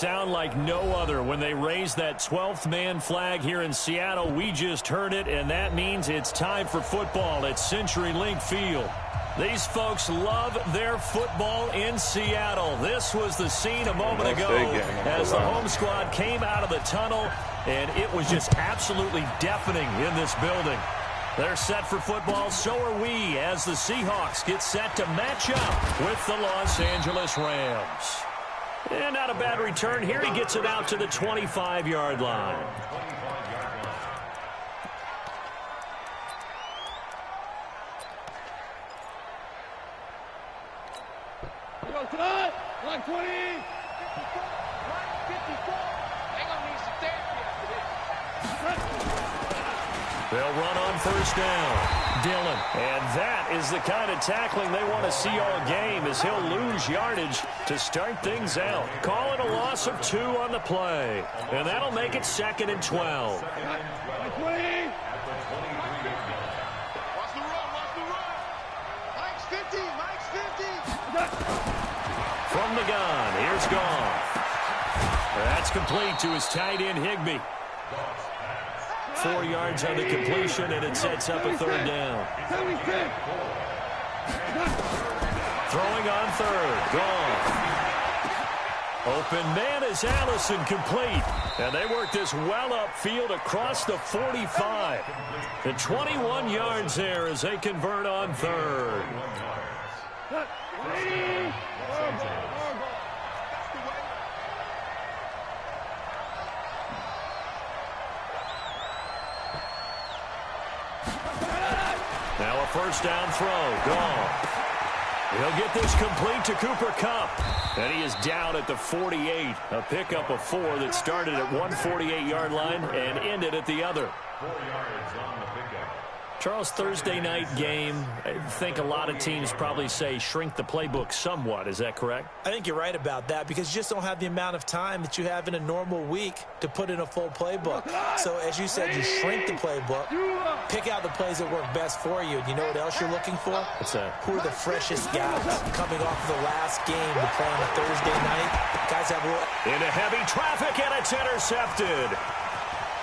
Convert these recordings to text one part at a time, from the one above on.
sound like no other when they raise that 12th man flag here in Seattle. We just heard it, and that means it's time for football at CenturyLink Field. These folks love their football in Seattle. This was the scene a moment ago as the home squad came out of the tunnel, and it was just absolutely deafening in this building. They're set for football, so are we, as the Seahawks get set to match up with the Los Angeles Rams. And not a bad return here. He gets it out to the 25-yard line. Line 20. Line 54. Hang on, needs some therapy. They'll run on first down. Dillon. And that is the kind of tackling they want to see all game, as he'll lose yardage to start things out. Call it a loss of 2 on the play. And that'll make it 2nd and 12. Line 20. Watch the run. Mike's 50. From the gun, here's Goff. That's complete to his tight end, Higbee. 4 yards on the completion, and it sets up a 3rd down. Throwing on 3rd, Goff. Open man is Allison, complete. And they work this well upfield across the 45. And 21 yards there as they convert on 3rd. Now a first down throw. Goff. He'll get this complete to Cooper Kupp. And he is down at the 48. A pickup of 4 that started at one 48-yard line and ended at the other. 4 yards on the pickup. Charles, Thursday night game, I think a lot of teams probably say shrink the playbook somewhat. Is that correct? I think you're right about that, because you just don't have the amount of time that you have in a normal week to put in a full playbook. So as you said, you shrink the playbook, pick out the plays that work best for you. And you know what else you're looking for? What's that? Who are the freshest guys coming off of the last game to play on a Thursday night? Guys have into heavy traffic, and it's intercepted.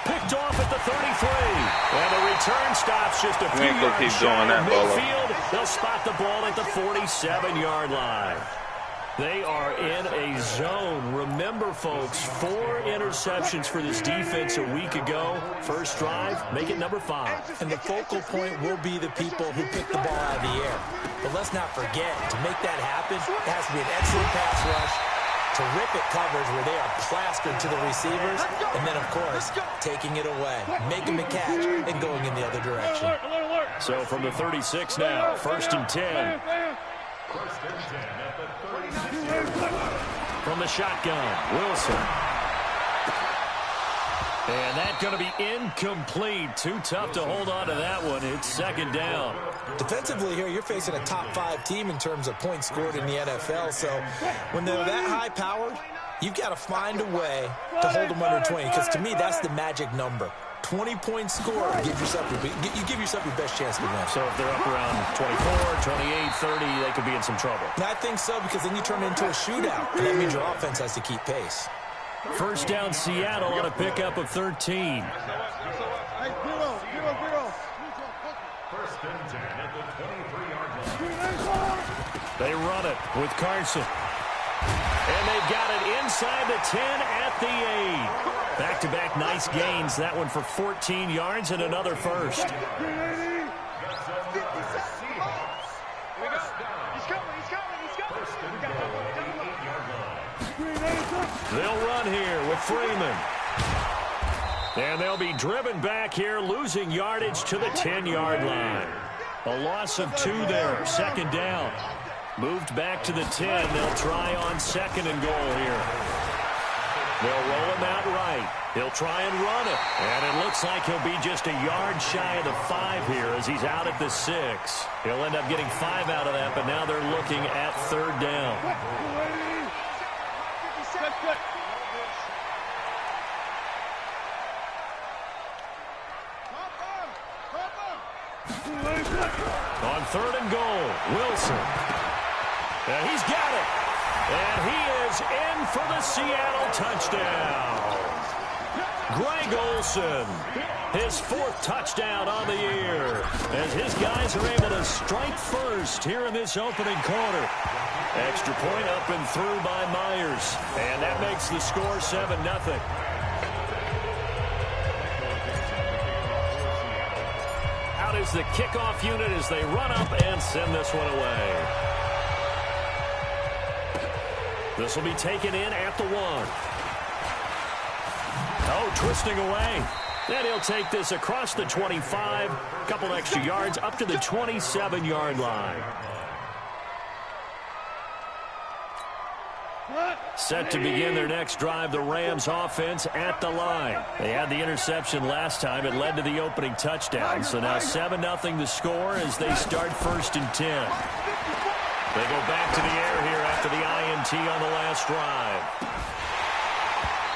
Picked off at the 33. And the return stops just a few yards shy of midfield. They'll spot the ball at the 47-yard line. They are in a zone. Remember, folks, 4 interceptions for this defense a week ago. First drive, make it number 5. And the focal point will be the people who pick the ball out of the air. But let's not forget, to make that happen, it has to be an excellent pass rush, terrific coverage where they are plastered to the receivers, and then, of course, taking it away, making the catch, and going in the other direction. So from the 36 now, 1st and 10. First and 10 at the 36. From the shotgun, Wilson. And that's going to be incomplete. Too tough to hold on to that one. It's 2nd down. Defensively here, you're facing a top 5 team in terms of points scored in the NFL. So when they're that high-powered, you've got to find a way to hold them under 20. Because to me, that's the magic number. 20-point score, you give yourself your best chance to win. So if they're up around 24, 28, 30, they could be in some trouble. And I think so, because then you turn it into a shootout. And that means your offense has to keep pace. First down, Seattle on a pickup of 13. First and 10 at the 23-yard line. They run it with Carson. And they've got it inside the 10 at the 8. Back-to-back nice gains. That one for 14 yards and another first. They'll run here with Freeman. And they'll be driven back here, losing yardage to the 10-yard line. A loss of 2 there, 2nd down. Moved back to the 10. They'll try on 2nd and goal here. They'll roll him out right. He'll try and run it. And it looks like he'll be just a yard shy of the 5 here as he's out at the 6. He'll end up getting 5 out of that, but now they're looking at 3rd down. On 3rd and goal, Wilson. And he's got it. And he is in for the Seattle touchdown. Greg Olsen, his 4th touchdown on the year, as his guys are able to strike first here in this opening quarter. Extra point up and through by Myers, and that makes the score 7-0. Out is the kickoff unit as they run up and send this one away. This will be taken in at the 1. Oh, twisting away. Then he'll take this across the 25, a couple extra yards up to the 27-yard line. Set to begin their next drive, the Rams offense at the line. They had the interception last time. It led to the opening touchdown. So now 7-0 the score as they start 1st and 10. They go back to the air here after the INT on the last drive.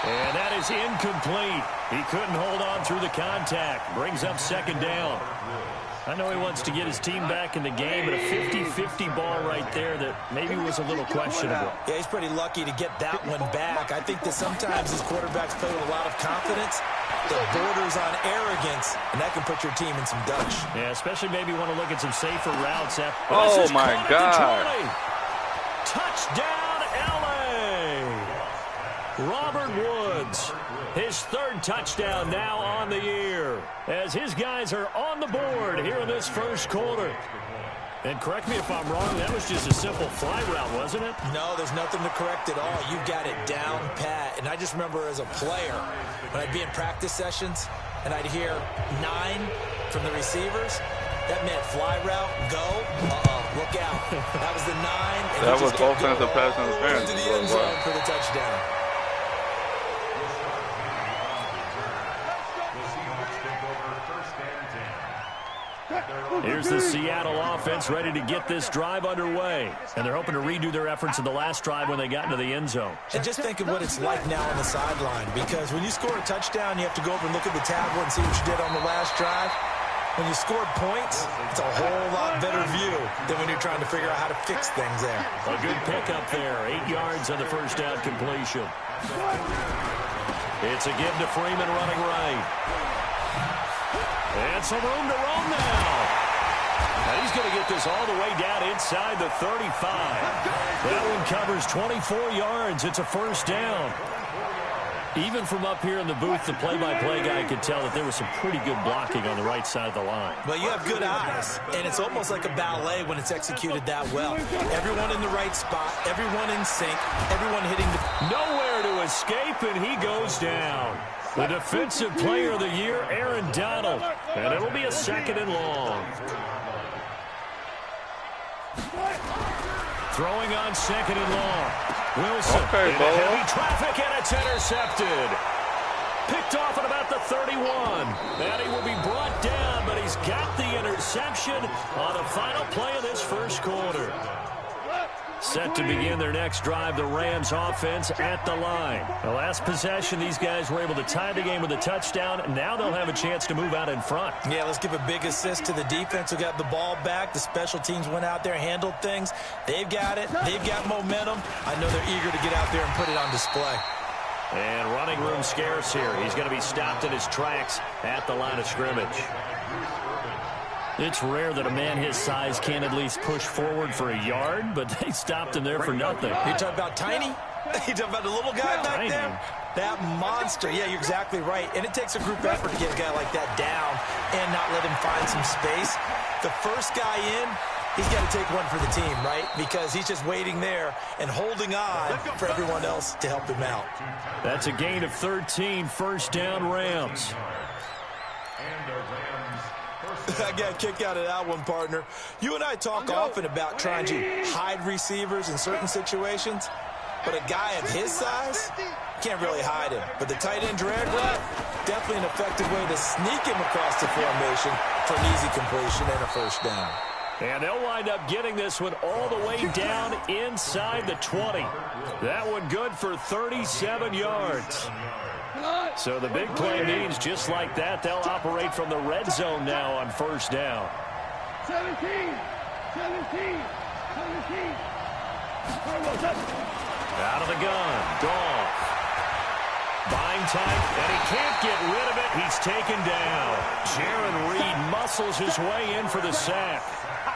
And that is incomplete. He couldn't hold on through the contact. Brings up 2nd down. I know he wants to get his team back in the game, but a 50-50 ball right there that maybe was a little questionable. Yeah, he's pretty lucky to get that one back. I think that sometimes these quarterbacks play with a lot of confidence that borders on arrogance, and that can put your team in some dutch. Yeah, especially maybe want to look at some safer routes. Oh, my God. Touchdown, L.A. Robert Woods, his 3rd touchdown now on the year, as his guys are on the board here in this 1st quarter. And correct me if I'm wrong, that was just a simple fly route, wasn't it? No, there's nothing to correct at all. You got it down pat. And I just remember as a player, when I'd be in practice sessions and I'd hear 9 from the receivers, that meant fly route, go, look out. That was the 9. And that was offensive pass interference. Into the end zone for the touchdown. Here's the Seattle offense ready to get this drive underway. And they're hoping to redo their efforts in the last drive when they got into the end zone. And just think of what it's like now on the sideline, because when you score a touchdown, you have to go over and look at the tablet and see what you did on the last drive. When you score points, it's a whole lot better view than when you're trying to figure out how to fix things there. A good pickup there. 8 yards on the 1st down completion. It's a give to Freeman running right. And some room to roam now. And he's going to get this all the way down inside the 35. That one covers 24 yards. It's a 1st down. Even from up here in the booth, the play-by-play guy could tell that there was some pretty good blocking on the right side of the line. Well, you have good eyes, and it's almost like a ballet when it's executed that well. Everyone in the right spot, everyone in sync, everyone hitting the... Nowhere to escape, and he goes down. The Defensive Player of the Year, Aaron Donald. And it'll be a 2nd and long. Throwing on 2nd and long. Wilson in heavy traffic, and it's intercepted. Picked off at about the 31. And he will be brought down, but he's got the interception on the final play of this 1st quarter. Set to begin their next drive, the Rams offense at the line. The last possession, these guys were able to tie the game with a touchdown. Now they'll have a chance to move out in front. Yeah, let's give a big assist to the defense who got the ball back. The special teams went out there, handled things. They've got it. They've got momentum. I know they're eager to get out there and put it on display. And running room scarce here. He's going to be stopped in his tracks at the line of scrimmage. It's rare that a man his size can't at least push forward for a yard, but they stopped him there for nothing. You're talking about tiny? You're talking about the little guy back there? That monster. Yeah, you're exactly right. And it takes a group effort to get a guy like that down and not let him find some space. The first guy in, he's got to take one for the team, right? Because he's just waiting there and holding on for everyone else to help him out. That's a gain of 13, 1st down Rams. I got a kick out of that one, partner. You and I talk often about trying to hide receivers in certain situations, but a guy of his size can't really hide him. But the tight end drag route, definitely an effective way to sneak him across the formation for an easy completion and a 1st down. And they'll wind up getting this one all the way down inside the 20. That one good for 37 yards. So the big play means just like that, they'll operate from the red zone now on 1st down. 17. Out of the gun. Goff. Buying time, and he can't get rid of it. He's taken down. Jaron Reed muscles his way in for the sack.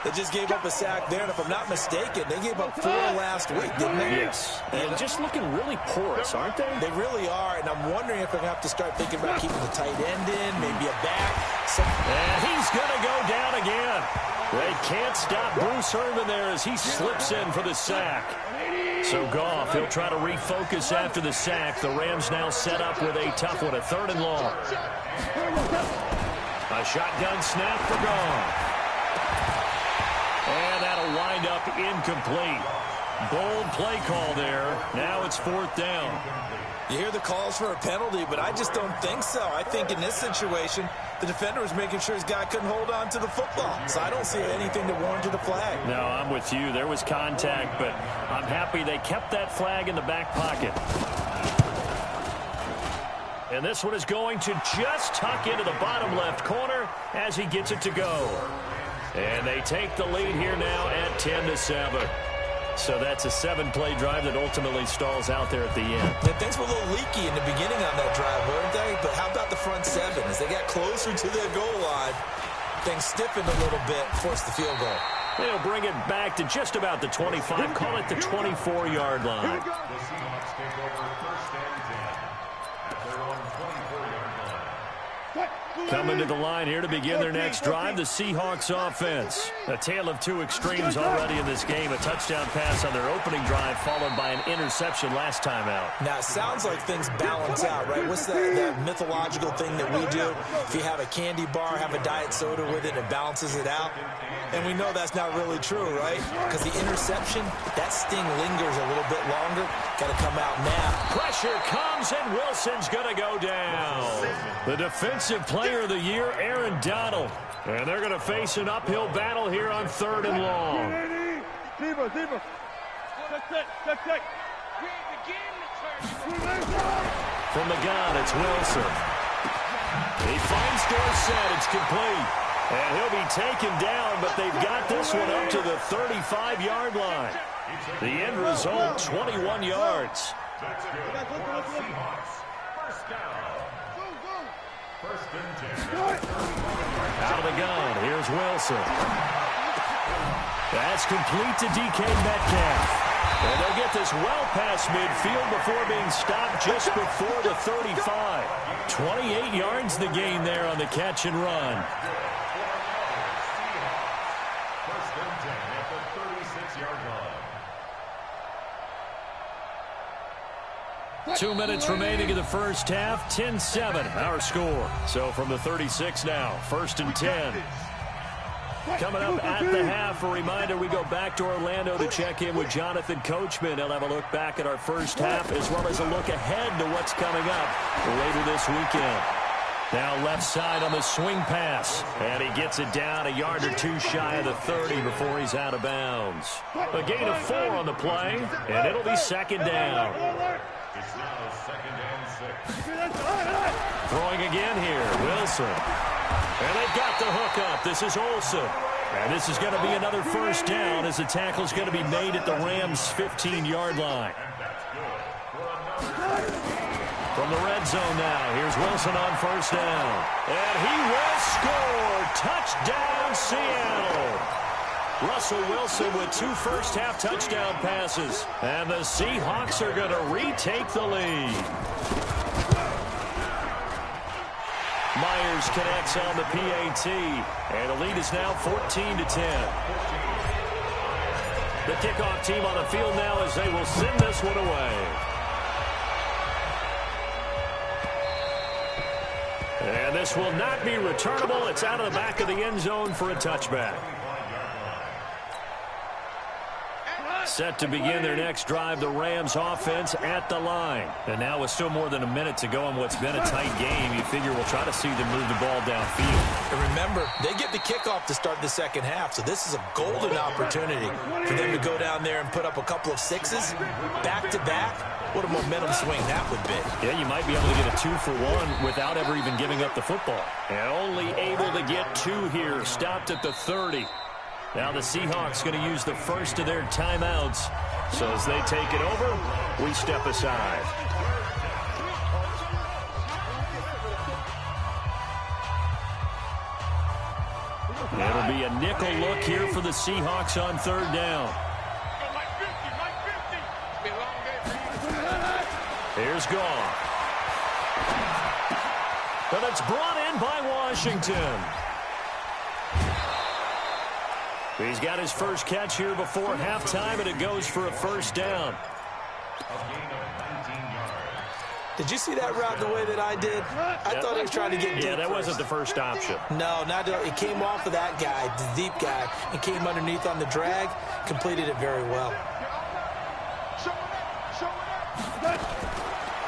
They just gave up a sack there, and if I'm not mistaken, they gave up 4 last week, didn't they? Yes. And just looking really porous, aren't they? They really are, and I'm wondering if they're going to have to start thinking about keeping the tight end in, maybe a back. And he's going to go down again. They can't stop Bruce Irvin there as he slips in for the sack. So Goff, he'll try to refocus after the sack. The Rams now set up with a tough one, a 3rd and long. A shotgun snap for Goff. And that'll wind up incomplete. Bold play call there. Now it's 4th down. You hear the calls for a penalty, but I just don't think so. I think in this situation, the defender was making sure his guy couldn't hold on to the football. So I don't see anything that warranted a flag. No, I'm with you. There was contact, but I'm happy they kept that flag in the back pocket. And this one is going to just tuck into the bottom left corner as he gets it to go. And they take the lead here now at 10-7. So that's a 7-play drive that ultimately stalls out there at the end. Yeah, things were a little leaky in the beginning on that drive, weren't they? But how about the front 7? As they got closer to their goal line, things stiffened a little bit, forced the field goal. They'll bring it back to just about the 25, call it the 24-yard line. The Seahawks take over 1st and 10 at their own 24-yard line. Coming to the line here to begin their next drive, the Seahawks offense. A tale of 2 extremes already in this game. A touchdown pass on their opening drive, followed by an interception last time out. Now, it sounds like things balance out, right? What's that mythological thing that we do? If you have a candy bar, have a diet soda with it, it balances it out. And we know that's not really true, right? Because the interception, that sting lingers a little bit longer. Got to come out now. Pressure comes, and Wilson's going to go down. The defensive player of the year, Aaron Donald. And they're going to face an uphill battle here on 3rd and long. From the gun, it's Wilson. He finds Dorsett. It's complete. And he'll be taken down, but they've got this one up to the 35-yard line. The end result, 21 yards. That's good. Seahawks. 1st down. 1st and 10. Out of the gun, here's Wilson. That's complete to DK Metcalf. And they'll get this well past midfield before being stopped just before the 35. 28 yards the gain there on the catch and run. 1st and 10 at the 36-yard line. 2 minutes remaining in the first half. 10-7, our score. So from the 36 now, 1st and 10. Coming up at the half, a reminder, we go back to Orlando to check in with Jonathan Coachman. He'll have a look back at our first half as well as a look ahead to what's coming up later this weekend. Now left side on the swing pass. And he gets it down a yard or 2 shy of the 30 before he's out of bounds. A gain of 4 on the play, and it'll be 2nd down. It's now 2nd and 6. Throwing again here, Wilson. And they've got the hook up. This is Olsen. And this is going to be another 1st down as the tackle's going to be made at the Rams' 15-yard line. From the red zone now, here's Wilson on 1st down. And he will score. Touchdown, Seattle. Russell Wilson with 2 first-half touchdown passes. And the Seahawks are going to retake the lead. Myers connects on the PAT. And the lead is now 14-10. The kickoff team on the field now as they will send this one away. And this will not be returnable. It's out of the back of the end zone for a touchback. Set to begin their next drive, the Rams offense at the line. And now with still more than a minute to go in what's been a tight game, you figure we'll try to see them move the ball downfield. And remember, they get the kickoff to start the 2nd half, so this is a golden opportunity for them to go down there and put up a couple of 6s back-to-back. What a momentum swing that would be. Yeah, you might be able to get a 2-for-1 without ever even giving up the football. And only able to get 2 here, stopped at the 30. Now the Seahawks going to use the first of their timeouts So as they take it over, we step aside. It'll be a nickel look here for the Seahawks on third down. Here's Goff. And it's brought in by Washington. He's got his first catch here before halftime, and it goes for a first down. Did you see that route the way that I did? I thought he was trying to get deep. Yeah, that wasn't the first option. No, it came off of that guy, the deep guy, and came underneath on the drag, completed it very well.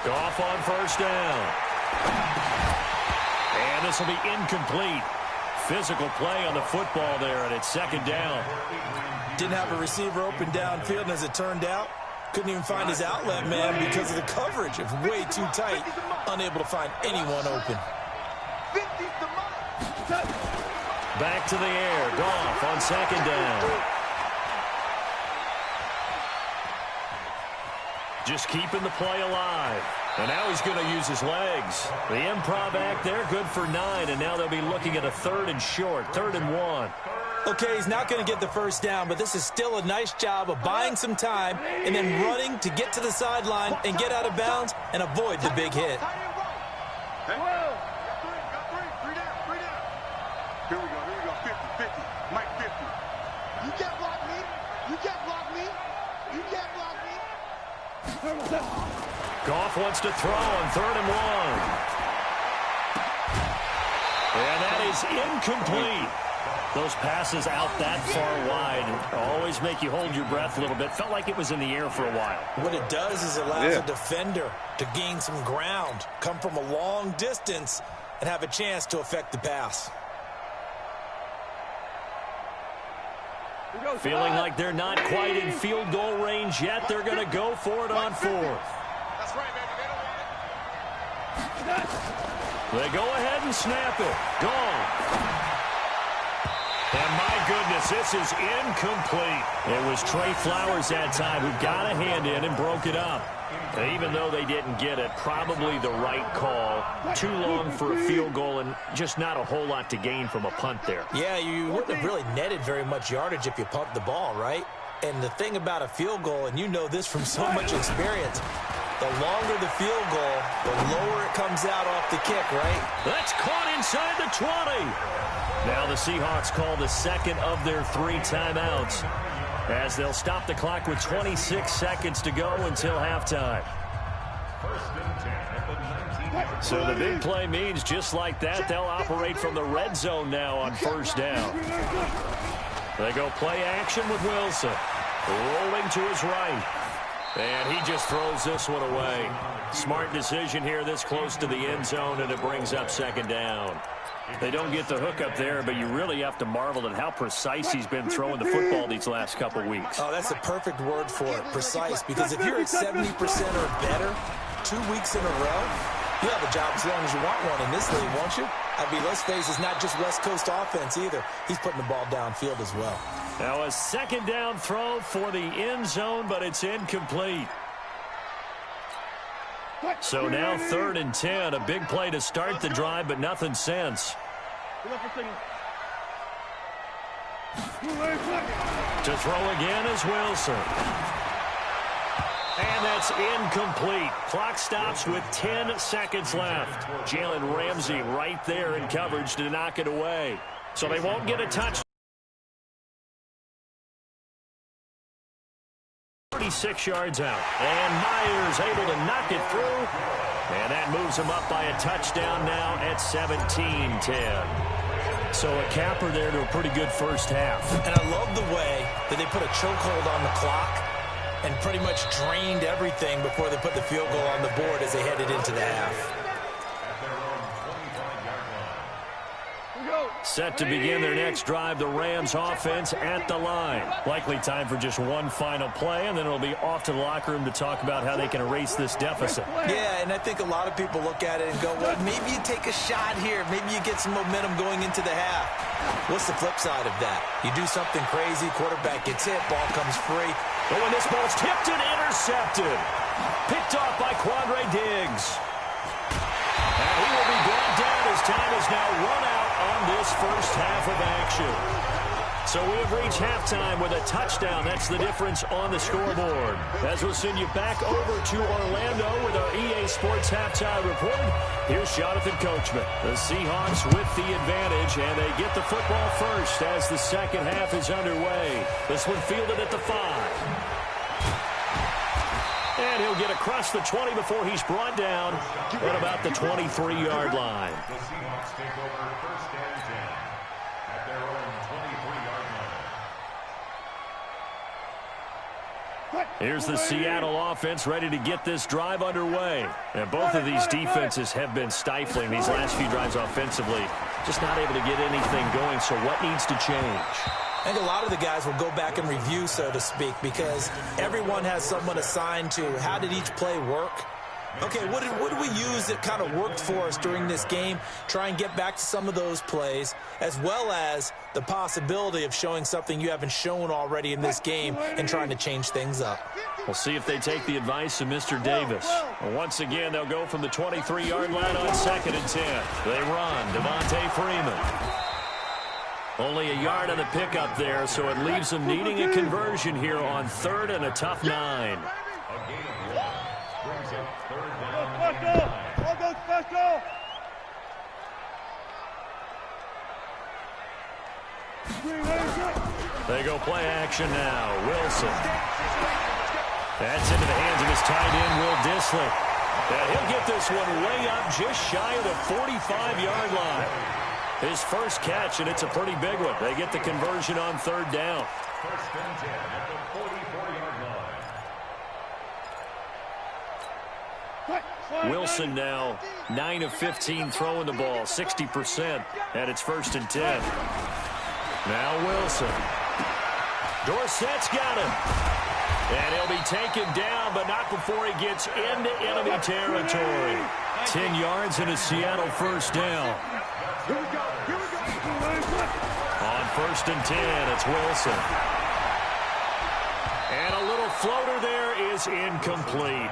Goff on first down. And this will be incomplete. Physical play on the football there, and it's second down. Didn't have a receiver open downfield, and as it turned out, couldn't even find his outlet man because of the coverage. It was way too tight, unable to find anyone open. Back to the air. Goff on second down. Just keeping the play alive. And now he's going to use his legs. The improv act there, good for 9, and now they'll be looking at a third and short, 3rd and 1. Okay, he's not going to get the first down, but this is still a nice job of buying some time and then running to get to the sideline and get out of bounds and avoid the big hit. Here we go, 50-50, Mike 50. You can't block me, you can't block me, you can't block me. Goff wants to throw on 3rd and 1. And that is incomplete. Those passes out that far wide always make you hold your breath a little bit. Felt like it was in the air for a while. What it does is it allows a defender to gain some ground, come from a long distance, and have a chance to affect the pass. Feeling like they're not quite in field goal range yet. They're going to go for it on 4th. That's right, baby. They don't want it. They go ahead and snap it. Gone. And my goodness, this is incomplete. It was Trey Flowers that time who got a hand in and broke it up. And even though they didn't get it, probably the right call. Too long for a field goal and just not a whole lot to gain from a punt there. Yeah, you wouldn't have really netted very much yardage if you pumped the ball, right? And the thing about a field goal, and you know this from so much experience, the longer the field goal, the lower it comes out off the kick, right? That's caught inside the 20. Now the Seahawks call the second of their 3 timeouts as they'll stop the clock with 26 seconds to go until halftime. So the big play means just like that, they'll operate from the red zone now on first down. They go play action with Wilson. Rolling to his right. And he just throws this one away. Smart decision here this close to the end zone, and it brings up second down. They don't get the hook up there, but you really have to marvel at how precise he's been throwing the football these last couple weeks. Oh, that's the perfect word for it, precise, because if you're at 70% or better 2 weeks in a row, you have a job as long as you want one in this league, won't you? I mean, let's face it, it's not just West Coast offense either. He's putting the ball downfield as well. Now a second down throw for the end zone, but it's incomplete. So now 3rd and 10, a big play to start the drive, but nothing since. To throw again is Wilson. And that's incomplete. Clock stops with 10 seconds left. Jalen Ramsey right there in coverage to knock it away. So they won't get a touch. 36 yards out. And Myers able to knock it through. And that moves him up by a touchdown now at 17-10. So a capper there to a pretty good first half. And I love the way that they put a chokehold on the clock and pretty much drained everything before they put the field goal on the board as they headed into the half. Set to begin their next drive, the Rams offense at the line. Likely time for just one final play, and then it'll be off to the locker room to talk about how they can erase this deficit. Yeah, and I think a lot of people look at it and go, well, maybe you take a shot here. Maybe you get some momentum going into the half. What's the flip side of that? You do something crazy, quarterback gets hit, ball comes free. Oh, and this ball's tipped and intercepted. Picked off by Quandre Diggs. And he will be brought down as time is now run out on this first half of action. So we have reached halftime with a touchdown. That's the difference on the scoreboard. As we'll send you back over to Orlando with our EA Sports Halftime Report, here's Jonathan Coachman. The Seahawks with the advantage, and they get the football first as the second half is underway. This one fielded at the 5. And he'll get across the 20 before he's brought down at about the 23-yard line. The Seahawks take over first and 10 at their own 23-yard line. Here's the Seattle offense ready to get this drive underway. And both of these defenses have been stifling these last few drives offensively. Just not able to get anything going, so what needs to change? I think a lot of the guys will go back and review, so to speak, because everyone has someone assigned to how did each play work. Okay, what did we use that kind of worked for us during this game? Try and get back to some of those plays, as well as the possibility of showing something you haven't shown already in this game and trying to change things up. We'll see if they take the advice of Mr. Davis. Well, once again, they'll go from the 23-yard line on 2nd and 10. They run. Devontae Freeman. Only a yard on the pickup there, so it leaves them needing a conversion here on 3rd and a tough 9. A gain of 1 brings up 3rd down. They go play action now. Wilson. That's into the hands of his tight end, Will Dissly. And he'll get this one way up just shy of the 45-yard line. His first catch, and it's a pretty big one. They get the conversion on 3rd down. First and 10 at the 44-yard line. Wilson now 9 of 15 throwing the ball, 60%, and it's 1st and 10. Now Wilson. Dorsett's got him. And he'll be taken down, but not before he gets into enemy territory. 10 yards and a Seattle first down. On 1st and 10, it's Wilson. And a little floater there is incomplete.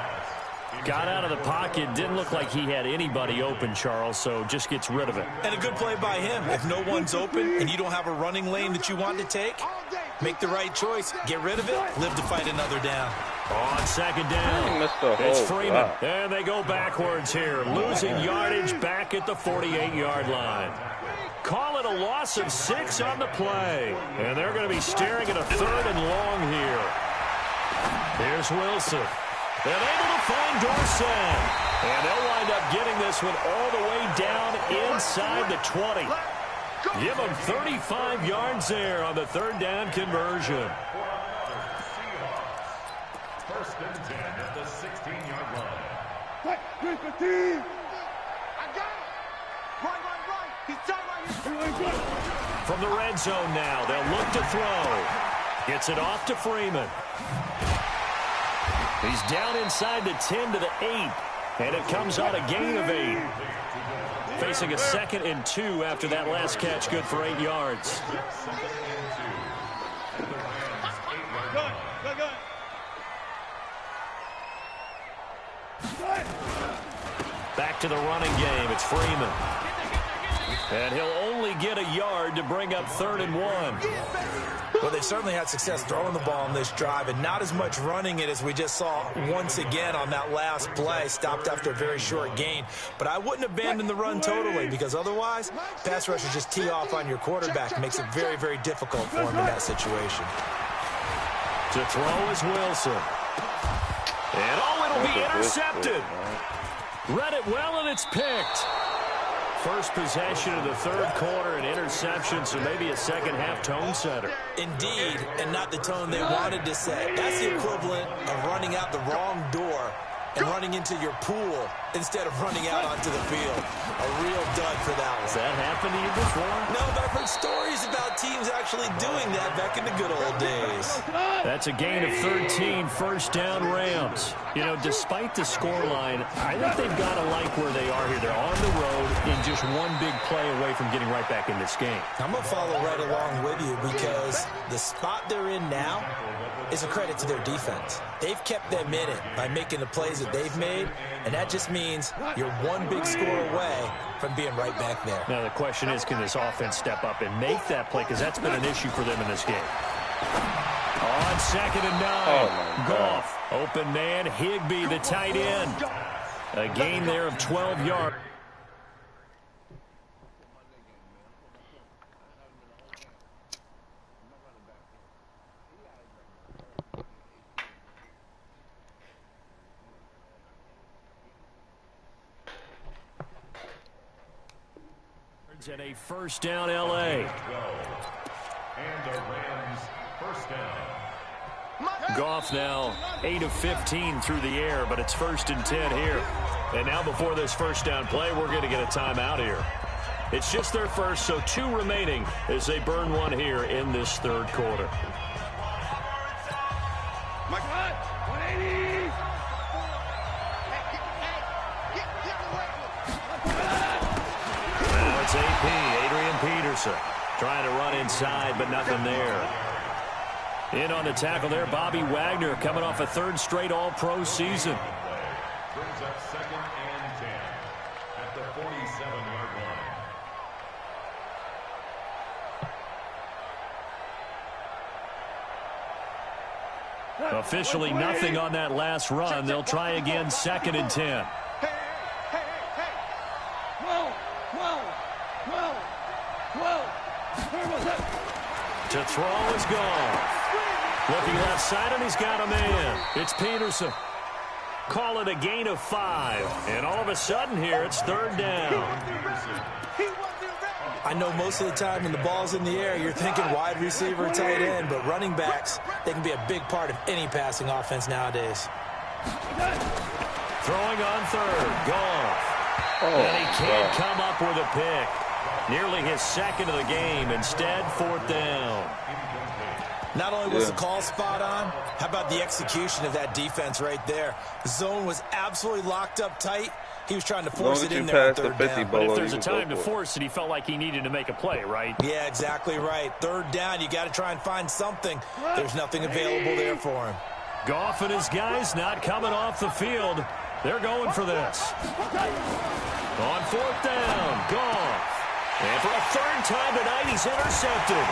Got out of the pocket, didn't look like he had anybody open, Charles, so just gets rid of it. And a good play by him. If no one's open and you don't have a running lane that you want to take, make the right choice, get rid of it, live to fight another down. On 2nd down, it's Freeman. And they go backwards here, losing yardage back at the 48-yard line. Call it a loss of 6 on the play. And they're going to be staring at a 3rd and long here. Here's Wilson. They're able to find Dorsett. And they'll wind up getting this one all the way down inside the 20. Give them 35 yards there on the 3rd down conversion. First and 10 at the 16-yard line. I got it. Right. He's tight right here. From the red zone now, they'll look to throw. Gets it off to Freeman. He's down inside the 10 to the 8, and it comes on a gain of 8. Facing a 2nd and 2 after that last catch, good for 8 yards. Back to the running game. It's Freeman. And he'll only get a yard to bring up 3rd and 1. Well, they've certainly had success throwing the ball on this drive, and not as much running it as we just saw once again on that last play, stopped after a very short gain. But I wouldn't abandon the run totally, because otherwise, pass rushers just tee off on your quarterback. It makes it very, very difficult for him in that situation. To throw is Wilson. And it'll be intercepted. Read it well, and it's picked. First possession of the 3rd quarter, an interception, so maybe a second-half tone setter. Indeed, and not the tone they wanted to set. That's the equivalent of running out the wrong door and running into your pool instead of running out onto the field. A real dud for that one. Has that happened to you before? No, but I've heard stories about teams actually doing that back in the good old days. That's a gain of 13, first down Rams. You know, despite the scoreline, I think they've got to like where they are here. They're on the road in just one big play away from getting right back in this game. I'm going to follow right along with you because the spot they're in now is a credit to their defense. They've kept them in it by making the plays that they've made, and that just means you're one big score away from being right back there. Now the question is, can this offense step up and make that play, because that's been an issue for them in this game. On 2nd and 9, Goff, open man, Higbee, the tight end. A gain there of 12 yards. And a first down, L.A. And the Rams first down. Goff now 8 of 15 through the air, but it's 1st and 10 here. And now before this first down play, we're going to get a timeout here. It's just their first, so 2 remaining as they burn one here in this third quarter. My God, 180. Now it's AP, Adrian Peterson, trying to run inside, but nothing there. In on the tackle there, Bobby Wagner, coming off a 3rd straight All-Pro season. Brings up 2nd and 10 at the 47-yard line. Officially nothing on that last run. They'll try again, 2nd and 10. To throw is gone. Looking left side, and he's got a man. It's Peterson. Call it a gain of 5. And all of a sudden here, it's 3rd down. I know most of the time when the ball's in the air, you're thinking wide receiver, tight end, but running backs, they can be a big part of any passing offense nowadays. Throwing on 3rd, Goff. And he can't come up with a pick. Nearly his 2nd of the game. Instead, 4th down. Not only was the call spot on, how about the execution of that defense right there? The zone was absolutely locked up tight. He was trying to force it in there on 3rd down. But if there's a time to force it, he felt like he needed to make a play, right? Yeah, exactly right. 3rd down, you got to try and find something. There's nothing available there for him. Goff and his guys not coming off the field. They're going for this. On 4th down, Goff. And for a 3rd time tonight, he's intercepted.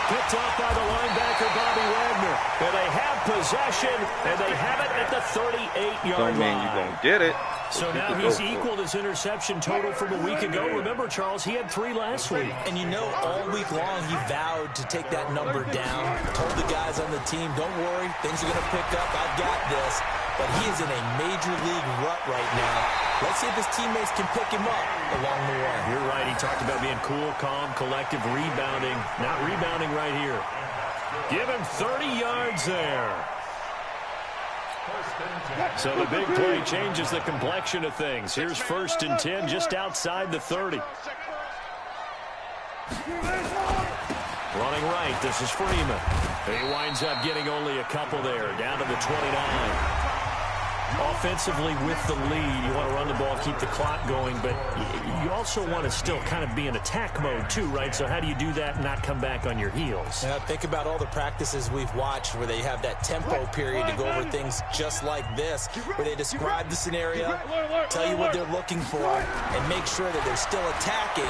Picked off by the linebacker, Bobby Wagner. And they have possession, and they have it at the 38-yard line. Don't mean you're going to get it. So now he's equaled his interception total from a week ago. Remember, Charles, he had 3 last week. And you know, all week long, he vowed to take that number down. Told the guys on the team, don't worry, things are going to pick up. I've got this. But he is in a major league rut right now. Let's see if his teammates can pick him up along the way. You're right. He talked about being cool, calm, collective, rebounding. Not rebounding right here. Give him 30 yards there. So the big play changes the complexion of things. Here's 1st and 10 just outside the 30. Running right, this is Freeman. He winds up getting only a couple there, down to the 29. Offensively with the lead, you want to run the ball, keep the clock going, but you also want to still kind of be in attack mode too, right? So how do you do that and not come back on your heels? Yeah, think about all the practices we've watched where they have that tempo period to go over things just like this, where they describe the scenario, tell you what they're looking for, and make sure that they're still attacking,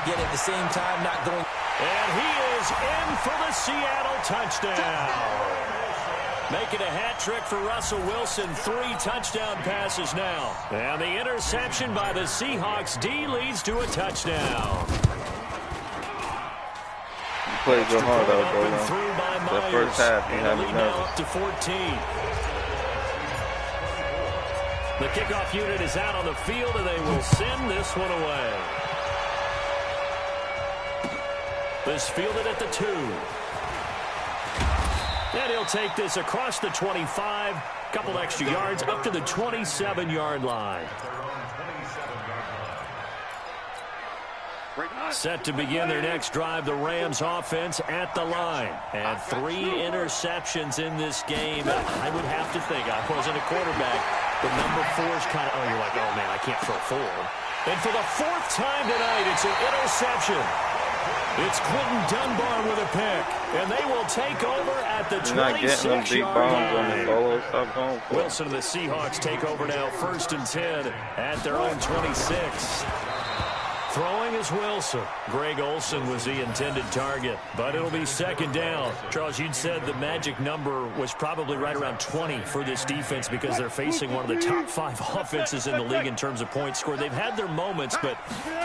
yet at the same time not going. And he is in for the Seattle touchdown. Making a hat trick for Russell Wilson. 3 touchdown passes now. And the interception by the Seahawks D leads to a touchdown. You played your heart out, bro. That first half, you had me nervous. Up to 14. The kickoff unit is out on the field, and they will send this one away. This fielded at the 2. And he'll take this across the 25, couple extra yards, up to the 27-yard line. Set to begin their next drive, the Rams offense at the line. And 3 interceptions in this game. I would have to think, I wasn't a quarterback, but number 4 is kind of, oh, you're like, oh, man, I can't throw 4. And for the 4th time tonight, it's an interception. It's Quentin Dunbar with a pick, and they will take over at the 26-yard line. Wilson and the Seahawks take over now, 1st and 10 at their own 26. Throwing is Wilson. Greg Olsen was the intended target, but it'll be 2nd down. Charles, you'd said the magic number was probably right around 20 for this defense because they're facing one of the top 5 offenses in the league in terms of points scored. They've had their moments, but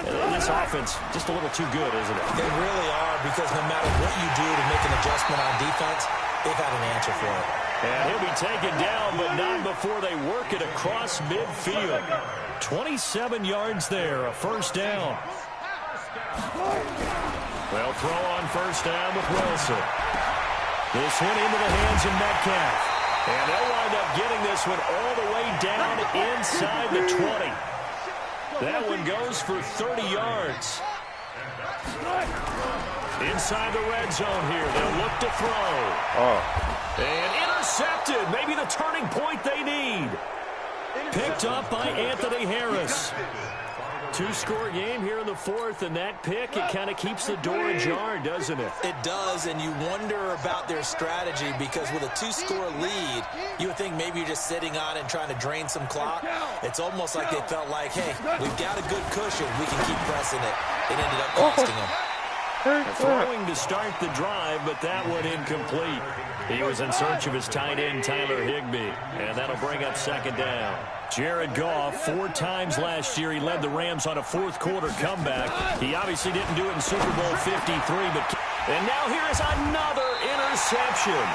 this offense just a little too good, isn't it? They really are, because no matter what you do to make an adjustment on defense, they've had an answer for it. And he'll be taken down, but not before they work it across midfield. 27 yards there, a 1st down. They'll throw on 1st down with Wilson. This one into the hands of Metcalf. And they'll wind up getting this one all the way down inside the 20. That one goes for 30 yards. Inside the red zone here, they'll look to throw. And intercepted, maybe the turning point they need. Picked up by Anthony Harris. 2-score game here in the 4th, and that pick, it kind of keeps the door ajar, doesn't it? It does, and you wonder about their strategy, because with a 2-score lead, you would think maybe you're just sitting on it and trying to drain some clock. It's almost like they felt like, hey, we've got a good cushion. We can keep pressing it. It ended up costing them. Throwing to start the drive, but that one incomplete. He was in search of his tight end, Tyler Higbee, and that'll bring up 2nd down. Jared Goff, 4 times last year, he led the Rams on a 4th-quarter comeback. He obviously didn't do it in Super Bowl 53, and now here is another interception.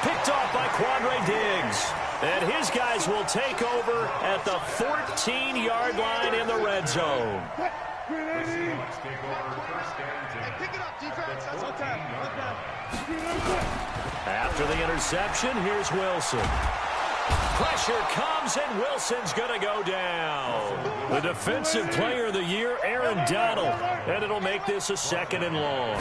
Picked off by Quandre Diggs. And his guys will take over at the 14-yard line in the red zone. After the interception, here's Wilson. Pressure comes, and Wilson's going to go down. The Defensive Player of the Year, Aaron Donald. And it'll make this a 2nd and long.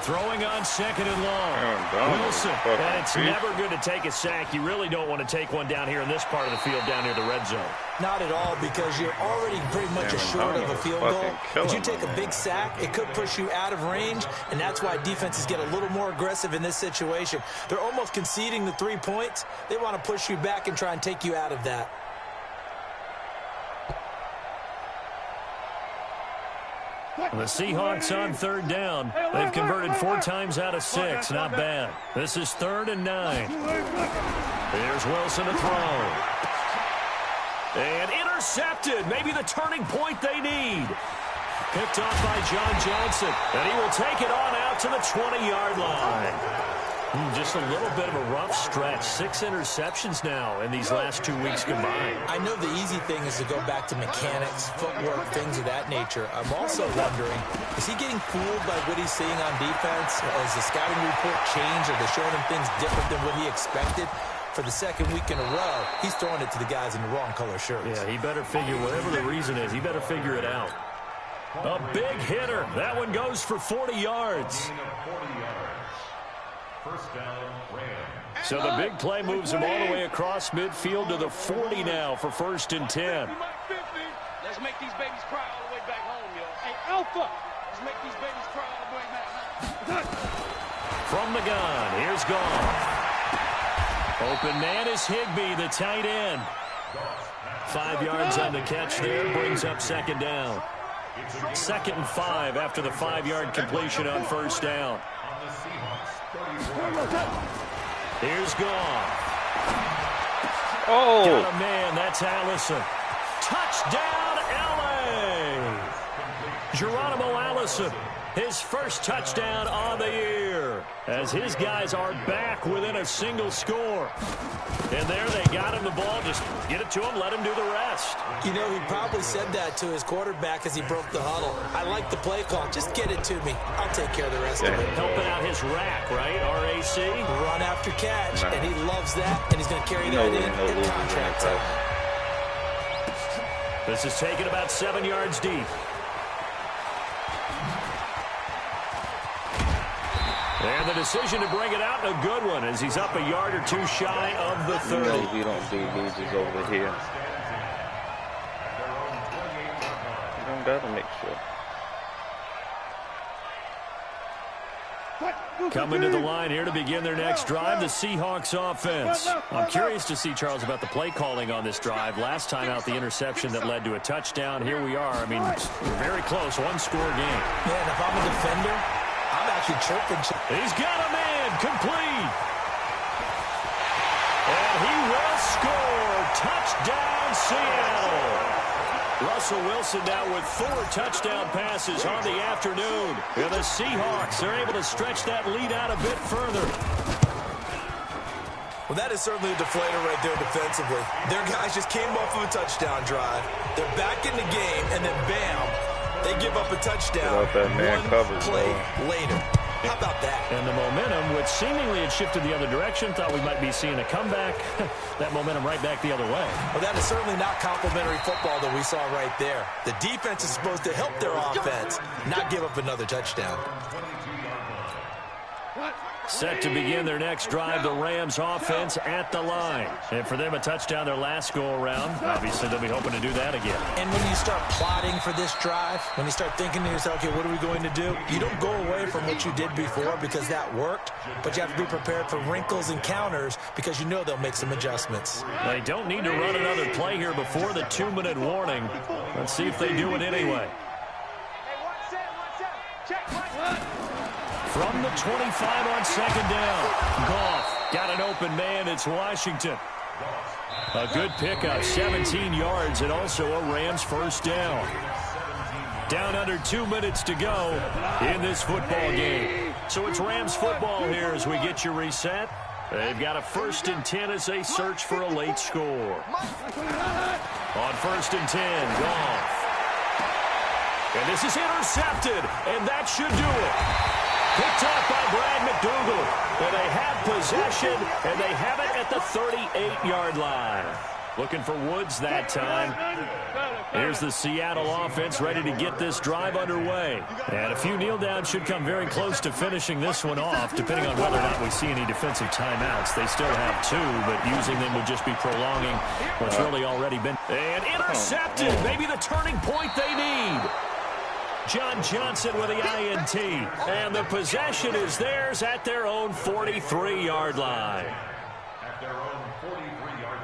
Throwing on 2nd and long. Wilson. And it's never good to take a sack. You really don't want to take one down here in this part of the field, down near the red zone. Not at all, because you're already pretty much assured of a field goal. If you take a big sack, it could push you out of range, and that's why defenses get a little more aggressive in this situation. They're almost conceding the 3 points. They want to push you back and try and take you out of that. The Seahawks on 3rd down. They've converted 4 times out of 6. Not bad. This is 3rd and 9. Here's Wilson to throw. And intercepted. Maybe the turning point they need. Picked off by John Johnson. And he will take it on out to the 20-yard line. Just a little bit of a rough stretch. 6 interceptions now in these last 2 weeks combined. I know the easy thing is to go back to mechanics, footwork, things of that nature. I'm also wondering, is he getting fooled by what he's seeing on defense? Has the scouting report changed? Are they showing him things different than what he expected? For the 2nd week in a row, he's throwing it to the guys in the wrong color shirts. Yeah, he better figure, whatever the reason is, he better figure it out. A big hitter. That one goes for 40 yards. So the big play moves him all the way across midfield to the 40 now for 1st and 10. Let's make these babies cry all the way back home, yo. Hey, Alpha, let's make these babies cry all the way back home. From the gun, here's Goff. Open man is Higbee, the tight end. 5 yards on the catch there, brings up 2nd down. 2nd and 5 after the 5-yard completion on 1st down. Here's Goff. Oh. Got a man, that's Allison. Touchdown, L.A. Geronimo Allison, his first touchdown on the year, as his guys are back within a single score. And there they got him the ball. Just get it to him, let him do the rest. You know, he probably said that to his quarterback as he broke the huddle. I like the play call. Just get it to me. I'll take care of the rest of it. Helping out his rack, right? R-A-C? Run after catch. And he loves that, and he's going to carry that in contract time. This is taken about 7 yards deep. And the decision to bring it out, a good one, as he's up a yard or 2 shy of the 30. You don't do losers over here. Gotta make sure. Coming to the line here to begin their next drive, the Seahawks offense. I'm curious to see, Charles, about the play calling on this drive. Last time out, the interception that led to a touchdown. Here we are. I mean, very close, one-score game. Yeah, and if I'm a defender, I'm actually chirping. He's got a man, complete. And he will score. Touchdown, Seattle. Russell Wilson now with 4 touchdown passes on the afternoon. And the Seahawks are able to stretch that lead out a bit further. Well, that is certainly a deflator right there defensively. Their guys just came off of a touchdown drive. They're back in the game, and then bam, they give up a touchdown one play later. How about that? And the momentum, which seemingly had shifted the other direction, thought we might be seeing a comeback. That momentum right back the other way. Well, that is certainly not complimentary football that we saw right there. The defense is supposed to help their offense, not give up another touchdown. Set to begin their next drive, the Rams offense at the line. And for them, a touchdown their last go-around. Obviously, they'll be hoping to do that again. And when you start plotting for this drive, when you start thinking to yourself, okay, what are we going to do? You don't go away from what you did before because that worked, but you have to be prepared for wrinkles and counters because you know they'll make some adjustments. They don't need to run another play here before the 2-minute warning. Let's see if they do it anyway. From the 25 on second down. Goff got an open man. It's Washington. A good pickup, 17 yards, and also a Rams first down. Down under 2 minutes to go in this football game. So it's Rams football here as we get you reset. They've got a 1st and 10 as they search for a late score. On 1st and 10, Goff. And this is intercepted, and that should do it. Picked up by Brad McDougal. And they have possession, and they have it at the 38-yard line. Looking for Woods that time. Here's the Seattle offense ready to get this drive underway. And a few kneel downs should come very close to finishing this one off, depending on whether or not we see any defensive timeouts. They still have 2, but using them would just be prolonging what's really already been. And intercepted, maybe the turning point they need. John Johnson with the INT. And the possession is theirs at their own 43-yard line. At their own 43-yard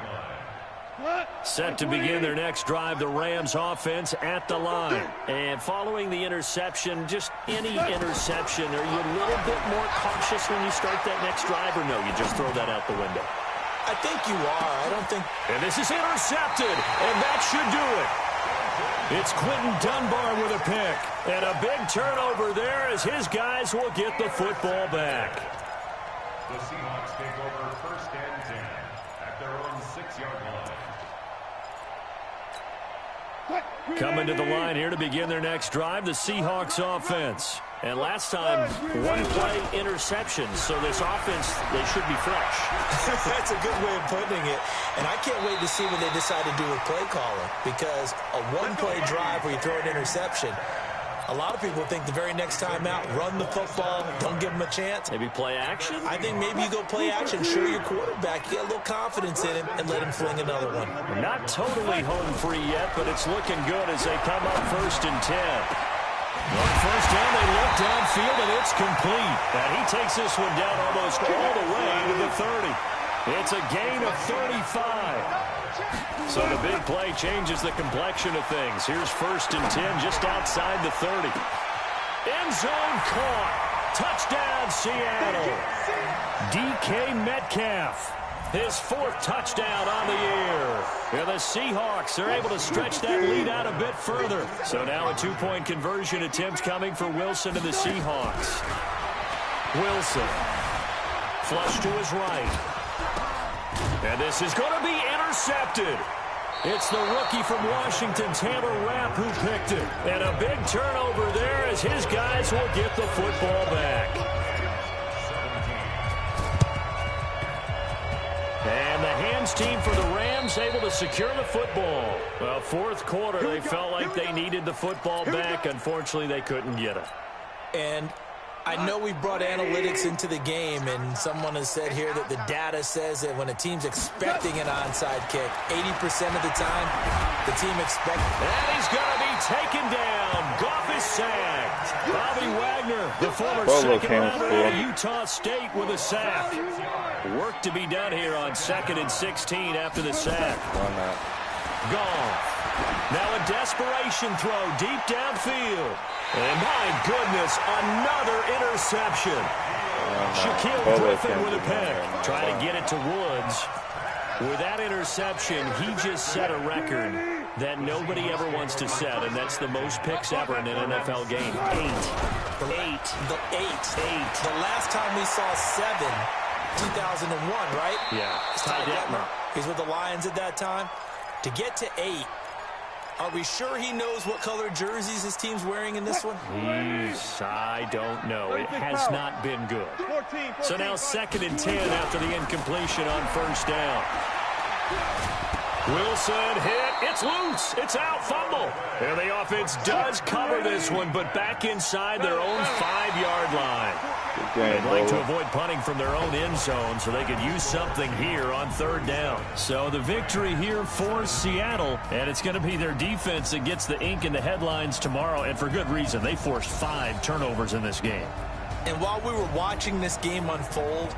line. Set to begin their next drive, the Rams offense at the line. And following the interception, just any interception, are you a little bit more cautious when you start that next drive, or no, you just throw that out the window? I think you are. I don't think. And this is intercepted, and that should do it. It's Quentin Dunbar with a pick. And a big turnover there as his guys will get the football back. The Seahawks take over 1st and 10 at their own 6-yard line. Coming to the line here to begin their next drive, the Seahawks offense. And last time, 1-play interception. So this offense, they should be fresh. That's a good way of putting it. And I can't wait to see what they decide to do with play calling. Because a 1-play drive where you throw an interception, a lot of people think the very next time out, run the football, don't give them a chance. Maybe play action? I think maybe you go play action, show your quarterback, get a little confidence in him, and let him fling another one. Not totally home free yet, but it's looking good as they come up 1st and 10. On 1st down, they look downfield, and it's complete. And he takes this one down almost all the way to the 30. It's a gain of 35. So the big play changes the complexion of things. Here's 1st and 10 just outside the 30. End zone caught. Touchdown, Seattle. DK Metcalf. His 4th touchdown on the year. And the Seahawks are able to stretch that lead out a bit further. So now a 2-point conversion attempt coming for Wilson and the Seahawks. Wilson. Flush to his right. And this is going to be intercepted. It's the rookie from Washington, Taylor Rapp, who picked it. And a big turnover there as his guys will get the football back. And the hands team for the Rams able to secure the football. Well, 4th quarter, they felt like they needed the football back. Unfortunately, they couldn't get it. And I know we brought analytics into the game, and someone has said here that the data says that when a team's expecting an onside kick, 80% of the time, the team expects. And he's going to be taken down. Goff is sacked. Bobby Wagner, the former second-rounder out of Utah State, with a sack. Work to be done here on 2nd and 16 after the sack. Goff. Now a desperation throw deep downfield. And my goodness, another interception. Shaquille Griffin with a pick. Trying to get it to Woods. With that interception, he just set a record that nobody ever wants to set, and that's the most picks ever in an NFL game. 8. The last time we saw 7, 2001, right? Yeah. Ty Detmer. He's with the Lions at that time. To get to 8, are we sure he knows what color jerseys his team's wearing in this one? I don't know. It has not been good. So now 2nd and 10 after the incompletion on 1st down. Wilson hit. It's loose. It's out. Fumble. And the offense does cover this one, but back inside their own 5-yard line. They'd like to avoid punting from their own end zone so they could use something here on 3rd down. So the victory here for Seattle, and it's going to be their defense that gets the ink in the headlines tomorrow, and for good reason. They forced 5 turnovers in this game. And while we were watching this game unfold,